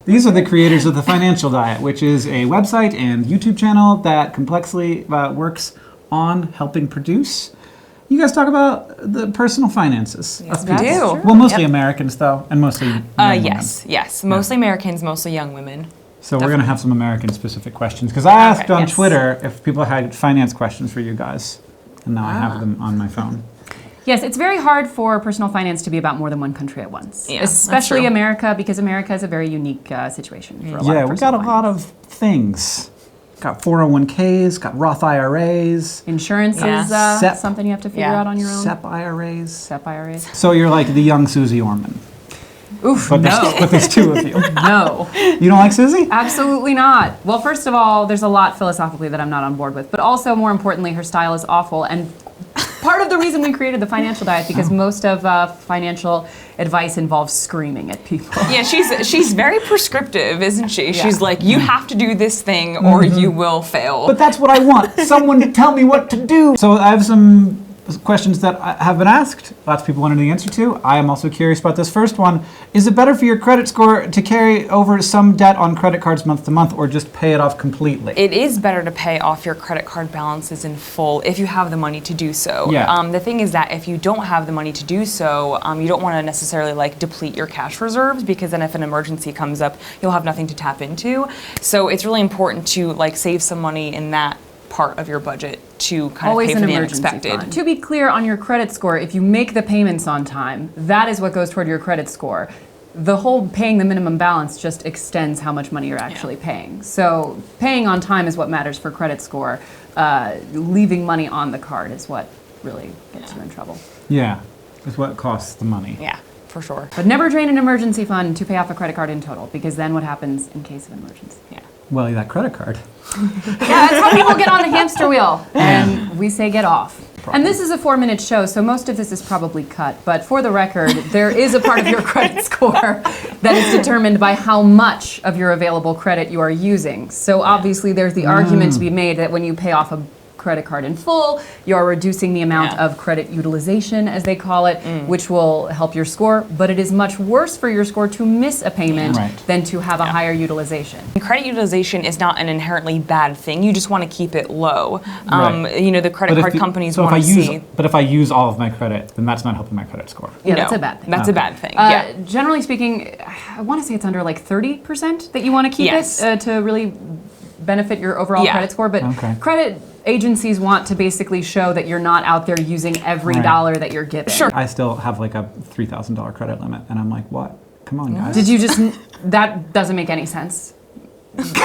These are the creators of The Financial Diet, which is a website and YouTube channel that complexly works on helping produce. You guys talk about the personal finances. Yes, of we people. do. Well, mostly Americans, though, and mostly young women. Yes. Mostly Americans, mostly young women. So we're going to have some American-specific questions, because I asked on Twitter if people had finance questions for you guys, and now I have them on my phone. Yes, it's very hard for personal finance to be about more than one country at once, especially America, because America is a very unique situation for a lot of we got a lot of things. Got 401ks, got Roth IRAs. Insurance is something you have to figure out on your own. SEP IRAs. SEP IRAs. So you're like the young Susie Orman. Oof, but there's two of you. No. You don't like Susie? Absolutely not. Well, first of all, there's a lot philosophically that I'm not on board with, but also, more importantly, her style is awful, and part of the reason we created The Financial Diet, because most of financial advice involves screaming at people. Yeah, she's very prescriptive, isn't she? Yeah. She's like, you have to do this thing or you will fail. But that's what I want. Someone to tell me what to do. So I have some questions that have been asked. Lots of people wanted the answer to. I am also curious about this first one. Is it better for your credit score to carry over some debt on credit cards month to month, or just pay it off completely? It is better to pay off your credit card balances in full if you have the money to do so. Yeah. The thing is that if you don't have the money to do so, you don't want to necessarily deplete your cash reserves, because then if an emergency comes up, you'll have nothing to tap into. So it's really important to save some money in that part of your budget to kind of pay for the unexpected. Fund. To be clear on your credit score, if you make the payments on time, that is what goes toward your credit score. The whole paying the minimum balance just extends how much money you're actually paying. So paying on time is what matters for credit score. Leaving money on the card is what really gets you in trouble. Yeah, it's what costs the money. Yeah, for sure. But never drain an emergency fund to pay off a credit card in total, because then what happens in case of emergency? Yeah. Well, that credit card. Yeah, that's how people get on the hamster wheel, and we say get off. And this is a 4-minute show, so most of this is probably cut. But for the record, there is a part of your credit score that is determined by how much of your available credit you are using. So obviously there's the argument to be made that when you pay off a credit card in full, you're reducing the amount of credit utilization, as they call it, which will help your score. But it is much worse for your score to miss a payment than to have a higher utilization. Credit utilization is not an inherently bad thing. You just want to keep it low. The credit card companies want to see. But if I use all of my credit, then that's not helping my credit score. Yeah, that's a bad thing. That's a bad thing. Generally speaking, I want to say it's under 30% that you want to keep it to really benefit your overall credit score. But credit agencies want to basically show that you're not out there using every dollar that you're given. Sure. I still have a $3,000 credit limit, and I'm like, what? Come on, guys. Did you just? That doesn't make any sense. It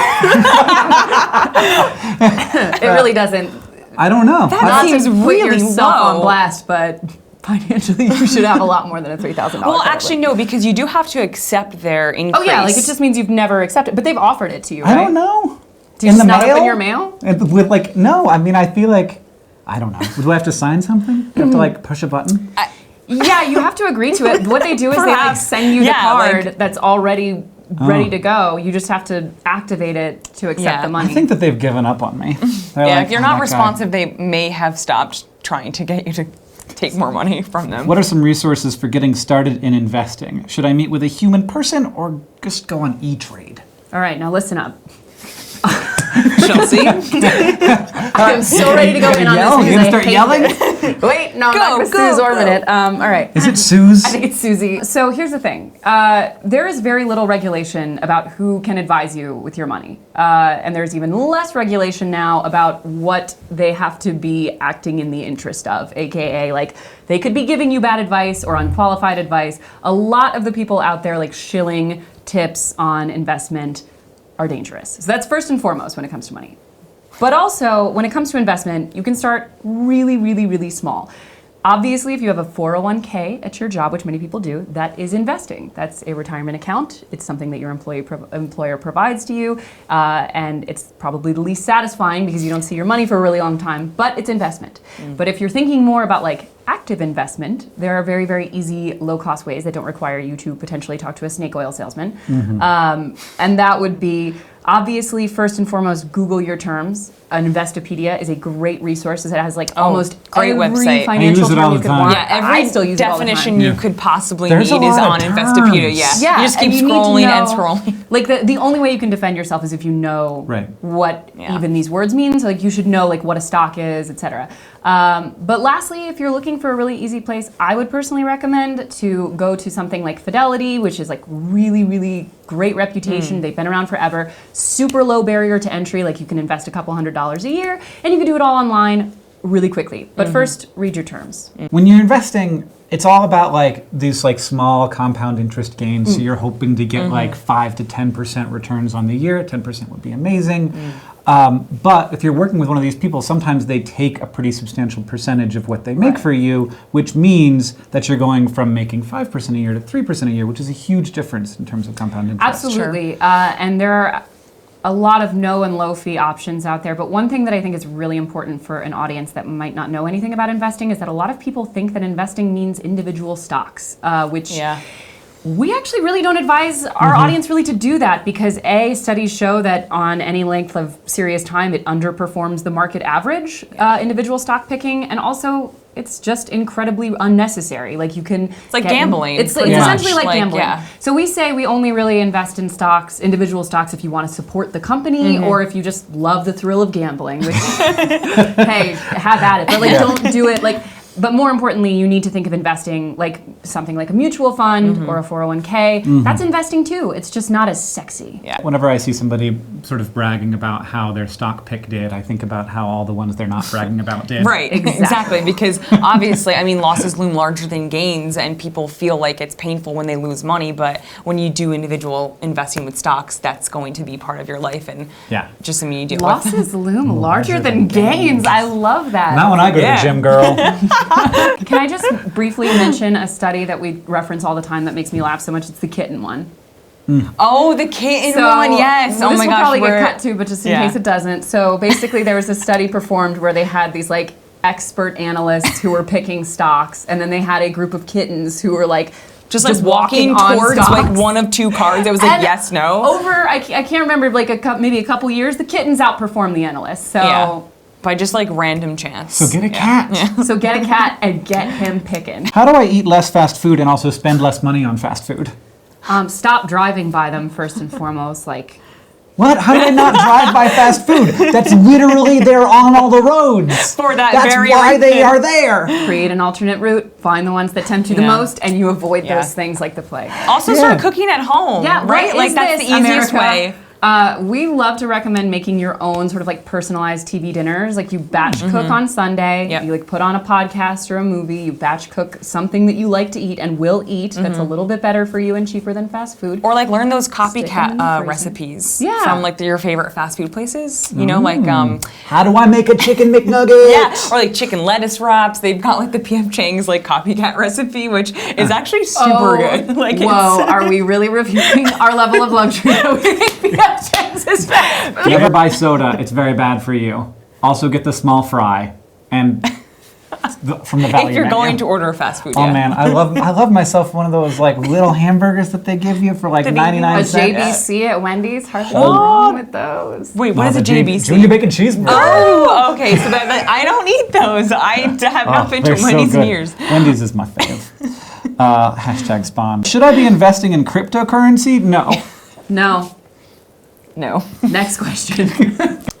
really doesn't. I don't know. That seems really put yourself low on blast, but financially you should have a lot more than a $3,000. Well, actually, no, because you do have to accept their increase. Oh yeah, it just means you've never accepted, but they've offered it to you, right? I don't know. Do you snub up in your mail? With no, I mean, I feel like, I don't know. Do I have to sign something? Do I have to push a button? Yeah, you have to agree to it. What they do is they send you the card that's already ready to go. You just have to activate it to accept the money. I think that they've given up on me. If you're not responsive, they may have stopped trying to get you to take more money from them. What are some resources for getting started in investing? Should I meet with a human person or just go on E-Trade? All right, now listen up. Chelsea? I'm so ready to go in on this. You're going to start yelling? Wait, no, I'm not going to Suze Orman it. All right. Is it Suze? I think it's Susie. So here's the thing. There is very little regulation about who can advise you with your money. And there's even less regulation now about what they have to be acting in the interest of, aka they could be giving you bad advice or unqualified advice. A lot of the people out there shilling tips on investment are dangerous. So that's first and foremost when it comes to money. But also, when it comes to investment, you can start really, really, really small. Obviously, if you have a 401k at your job, which many people do, that is investing. That's a retirement account. It's something that your employer provides to you, and it's probably the least satisfying because you don't see your money for a really long time, but it's investment. But if you're thinking more about active investment, there are very, very easy, low-cost ways that don't require you to potentially talk to a snake oil salesman. And that would be Obviously, first and foremost, Google your terms. An Investopedia is a great resource. It has like almost great every website. financial I use it term all you the could time. want. Yeah, every I still use it all the definition time. you could possibly There's a need is lot on of Investopedia. terms. Yeah. You just keep and you need to scrolling and know- scrolling. Like the only way you can defend yourself is if you know Right. what Yeah. even these words mean. So like you should know like what a stock is, etc. But lastly, if you're looking for a really easy place, I would personally recommend to go to something like Fidelity, which is like really, really great reputation. They've been around forever. Super low barrier to entry. Like you can invest a couple $100s a year, and you can do it all online really quickly. But first, read your terms. When you're investing, it's all about like these like small compound interest gains. So you're hoping to get like 5 to 10% returns on the year. 10% would be amazing. But if you're working with one of these people, sometimes they take a pretty substantial percentage of what they make for you, which means that you're going from making 5% a year to 3% a year, which is a huge difference in terms of compound interest. Absolutely. And there are a lot of no and low fee options out there. But one thing that I think is really important for an audience that might not know anything about investing is that a lot of people think that investing means individual stocks, which we actually really don't advise our audience really to do that because A, studies show that on any length of serious time, it underperforms the market average, individual stock picking, and also it's just incredibly unnecessary. Like you can... It's like gambling. It's pretty essentially much. like gambling. Yeah. So we say we only really invest in stocks, individual stocks, if you want to support the company or if you just love the thrill of gambling, which, hey, have at it. But like, don't do it like... But more importantly, you need to think of investing like something like a mutual fund or a 401k. That's investing too. It's just not as sexy. Yeah. Whenever I see somebody sort of bragging about how their stock pick did, I think about how all the ones they're not bragging about did. Right, exactly. Because obviously, I mean, losses loom larger than gains, and people feel like it's painful when they lose money. But when you do individual investing with stocks, that's going to be part of your life, and just something you deal with. Losses loom larger than gains. I love that. Not when I go to the gym, girl. Can I just briefly mention a study that we reference all the time that makes me laugh so much? It's the kitten one. Oh, the kitten one, yes. Oh this my will gosh, probably get cut too, but just in Yeah. case it doesn't. So basically, there was a study performed where they had these like expert analysts who were picking stocks, and then they had a group of kittens who were like just like walking on towards stocks. like one of two cards. It was like And yes, no. Over, I can't remember, like maybe a couple years, the kittens outperformed the analysts. So. Yeah. By just like random chance. So get a cat. So get a cat and get him picking. How do I eat less fast food and also spend less money on fast food? Stop driving by them first and foremost. Like, What? How do I not drive by fast food? That's literally there on all the roads. For that That's very why they reason. are there. create an alternate route, find the ones that tempt you the most, and you avoid those things like the plague. Also, start cooking at home. Yeah, right. what Like is that's this, the easiest America? way. We love to recommend making your own sort of like personalized TV dinners. Like you batch cook on Sunday, Yep. you like put on a podcast or a movie, you batch cook something that you like to eat and will eat that's a little bit better for you and cheaper than fast food. Or like learn those Stick 'em in the copycat freezer. recipes Yeah. from like your favorite fast food places. You know, like How do I make a chicken McNugget? yeah, or like chicken lettuce wraps. They've got like the PM Chang's like copycat recipe, which is actually super good. Like whoa, it's, are we really reviewing our level of luxury that we think P.F. Chang's is best? If you ever buy soda, it's very bad for you. Also get the small fry and from the value if you're menu. going to order a fast food. Oh yeah. man, I love myself one of those like little hamburgers that they give you for like Did they- 99 A cents. JBC at Wendy's? How's wrong with those? Wait, what is a The JBC? Junior Bacon Cheeseburger. Oh, okay. So that I don't eat those. I have not been to they're so Wendy's in good. years. Wendy's is my fave. Hashtag spawn. Should I be investing in cryptocurrency? No. No. No. Next question.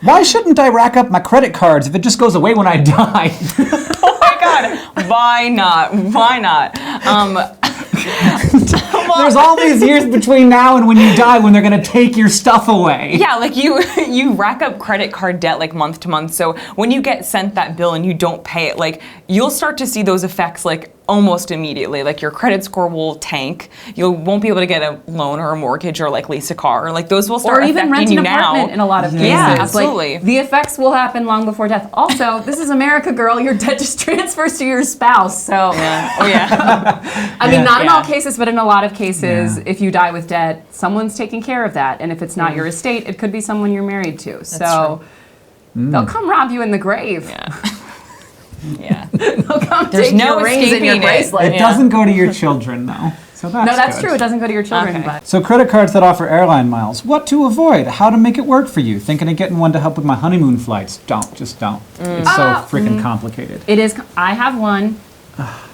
Why shouldn't I rack up my credit cards if it just goes away when I die? Oh my God. Why not? Why not? There's all these years between now and when you die when they're gonna take your stuff away. Yeah, like you rack up credit card debt like month to month. So when you get sent that bill and you don't pay it, like you'll start to see those effects like almost immediately. Like your credit score will tank. You won't be able to get a loan or a mortgage or like lease a car. Like those will start Or even affecting rent an you apartment now. in a lot of cases. Yeah, Like, absolutely. the effects will happen long before death. Also, this is America, girl. Your debt just transfers to your spouse. So, Oh yeah. I mean, not in Yeah. all cases, but in a lot of cases, Yeah. if you die with debt, someone's taking care of that. And if it's not your estate, it could be someone you're married to. So, they'll come rob you in the grave. Yeah. They'll come There's take no your rings and your escaping it. bracelet. It doesn't go to your children though. So that's No, that's good. true. It doesn't go to your children, Okay. but So credit cards that offer airline miles. What to avoid? How to make it work for you? Thinking of getting one to help with my honeymoon flights. Just don't. It's so freaking complicated. it is. I have one.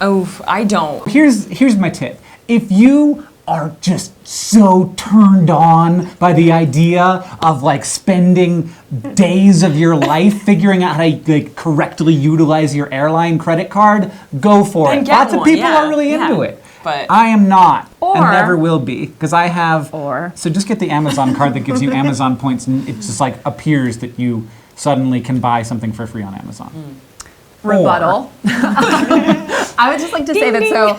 Oh, I don't. Here's my tip. If you are just so turned on by the idea of like spending days of your life figuring out how to like correctly utilize your airline credit card, go for Then it. get Lots of one, people yeah, are really yeah. into it. But I am not, Or- and never will be, because I have. Or- So just get the Amazon card that gives you Amazon points, and it just like appears that you suddenly can buy something for free on Amazon. Rebuttal. I would just like to say that. So,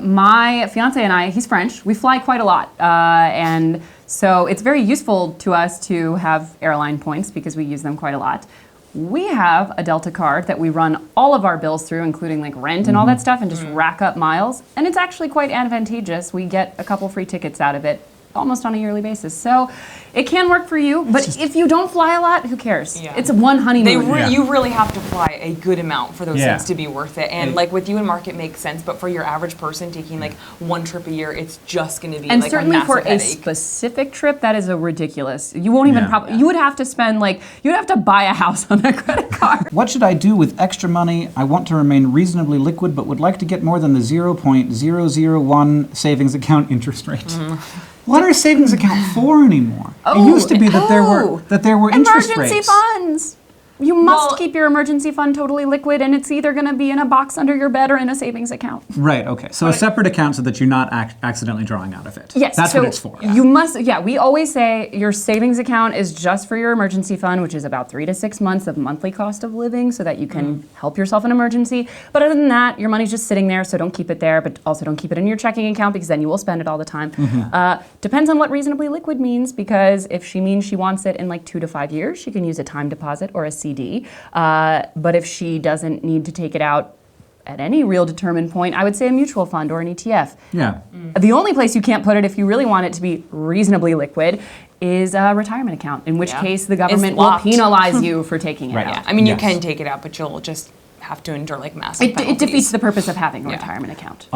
my fiance and I, he's French. We fly quite a lot, and so it's very useful to us to have airline points because we use them quite a lot. We have a Delta card that we run all of our bills through, including like rent and all that stuff, and just rack up miles. And it's actually quite advantageous. We get a couple free tickets out of it almost on a yearly basis. So it can work for you, but if you don't fly a lot, who cares? Yeah. It's one honeymoon. Yeah. You really have to fly a good amount for those Yeah. things to be worth it. And like with you and Mark, it makes sense. But for your average person taking like one trip a year, it's just going to be And like certainly a massive for a headache. specific trip, that is a ridiculous. You won't even Yeah. you would have to spend like you would have to buy a house on that credit card. What should I do with extra money? I want to remain reasonably liquid, but would like to get more than the 0.001 savings account interest rate. What are savings account for anymore? It used to be that there were interest Emergency rates. funds. You must Well- keep your emergency fund totally liquid, and it's either going to be in a box under your bed or in a savings account. Right. Okay. So a separate account so that you're not accidentally drawing out of it. Yes, That's so what it's for. You must, we always say your savings account is just for your emergency fund, which is about 3 to 6 months of monthly cost of living so that you can help yourself in emergency. But other than that, your money's just sitting there, so don't keep it there, but also don't keep it in your checking account because then you will spend it all the time. Depends on what reasonably liquid means, because if she means she wants it in like 2 to 5 years, she can use a time deposit or a CD. But if she doesn't need to take it out at any real determined point, I would say a mutual fund or an ETF. Yeah. The only place you can't put it if you really want it to be reasonably liquid is a retirement account, in which Yeah. case the It's government will locked. penalize you for taking it Right. out. Yeah, I mean, you Yes. can take it out, but you'll just have to endure like massive It penalties. defeats the purpose of having a Yeah. retirement account.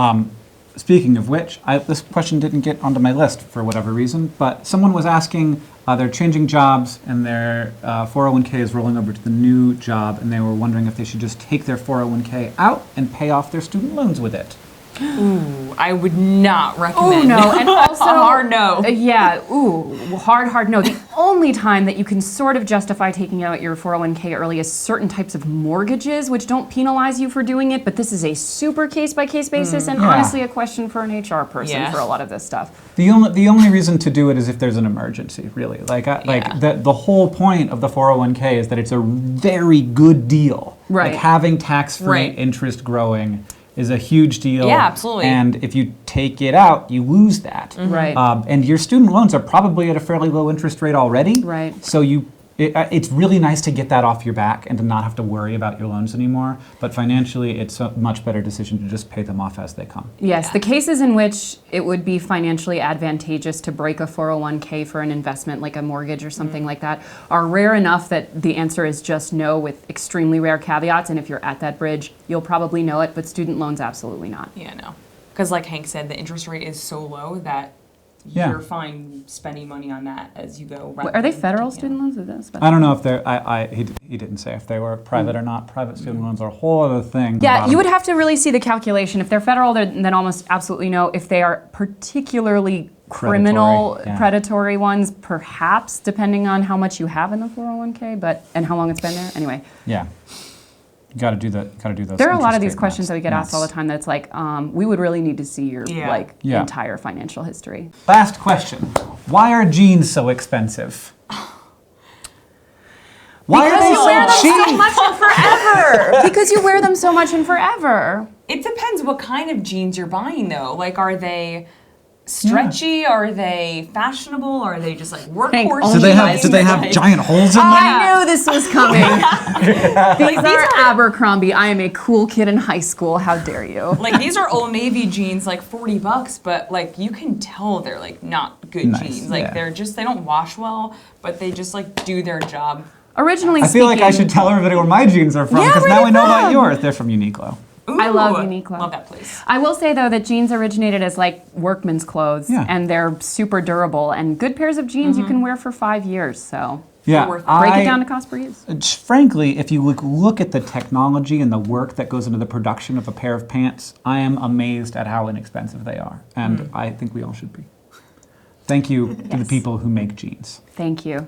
Speaking of which, this question didn't get onto my list for whatever reason, but someone was asking, they're changing jobs and their 401k is rolling over to the new job, and they were wondering if they should just take their 401k out and pay off their student loans with it. I would not Oh recommend. no, and also a hard no. Hard no. The only time that you can sort of justify taking out your 401k early is certain types of mortgages, which don't penalize you for doing it, but this is a super case-by-case basis, and Yeah. honestly a question for an HR person Yeah. for a lot of this stuff. The only reason to do it is if there's an emergency, really. Yeah. The whole point of the 401k is that it's a very good deal. Right. Like having tax-free Right. interest growing is a huge deal. Yeah, absolutely. And if you take it out, you lose that. Right. And your student loans are probably at a fairly low interest rate already. Right. So it's really nice to get that off your back and to not have to worry about your loans anymore. But financially, it's a much better decision to just pay them off as they come. Yes, Yeah. the cases in which it would be financially advantageous to break a 401k for an investment like a mortgage or something like that are rare enough that the answer is just no, with extremely rare caveats. And if you're at that bridge, you'll probably know it, but student loans, absolutely not. Yeah, no. Because like Hank said, the interest rate is so low that Yeah. you're fine spending money on that as you go. Are they federal student loans? Or is that I don't know if they're. He didn't say if they were private or not. Private student loans are a whole other thing. Yeah, you would have to really see the calculation. If they're federal, then almost absolutely no. If they are particularly criminal, Predatory, yeah. predatory ones, perhaps, depending on how much you have in the 401k, and how long it's been there. Anyway. Yeah. You got to do that. Got to do those. There are a lot interest of these rate questions that we get asked all the maths. time that's like, we would really need to see your Yeah. Yeah. entire financial history. Last question. Why are jeans so expensive? Why Because are you wear they them so so cheap? much and forever. Because you wear them so much and forever. It depends what kind of jeans you're buying, though. Like, are they stretchy? Are they fashionable? Are they just like workhorse Oh, Do they have? jeans? Do they have Like- giant holes in them? I knew this was coming. These are Abercrombie. I am a cool kid in high school. How dare you? Like, these are Old Navy jeans, like $40, but like you can tell they're like not good Nice, jeans. Like yeah. they don't wash well, but they just like do their job. Originally I feel like I speaking- should tell everybody where my jeans are from Yeah, because where now they we know about from? yours. They're from Uniqlo. I love Ooh, Uniqlo. Love that place. I will say though that jeans originated as like workman's clothes, Yeah. and they're super durable. And good pairs of jeans you can wear for 5 years. So Yeah, worth it. break it down to cost per use. Frankly, if you look at the technology and the work that goes into the production of a pair of pants, I am amazed at how inexpensive they are, and I think we all should be. Thank you to the Yes. people who make jeans. Thank you.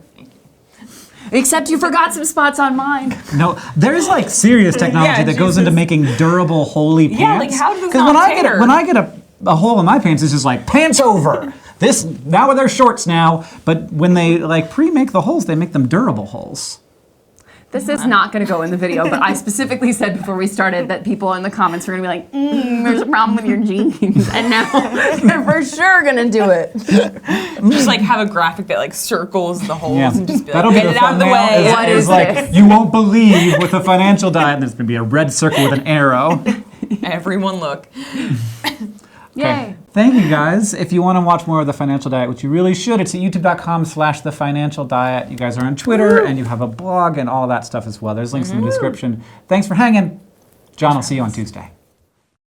Except you forgot some spots on mine. No, there's like serious technology Yeah, that goes into Jesus. making durable, holy pants. Yeah, like, how does this Because not when I tear? get a hole in my pants, it's just like pants over. This now they're shorts now, but when they like pre-make the holes, they make them durable holes. This is not going to go in the video, but I specifically said before we started that people in the comments were going to be like, there's a problem with your jeans. And now they're for sure going to do it. Just like have a graphic that like circles the holes and just be like, That'll get be it the out of the thumbnail. way. What Is is like this? you won't believe with a financial diet. There's going to be a red circle with an arrow. Everyone look. Yay. Thank you guys. If you want to watch more of The Financial Diet, which you really should, it's at youtube.com/The Financial Diet. You guys are on Twitter and you have a blog and all that stuff as well. There's links in the description. Thanks for hanging. John, I'll see you on Tuesday.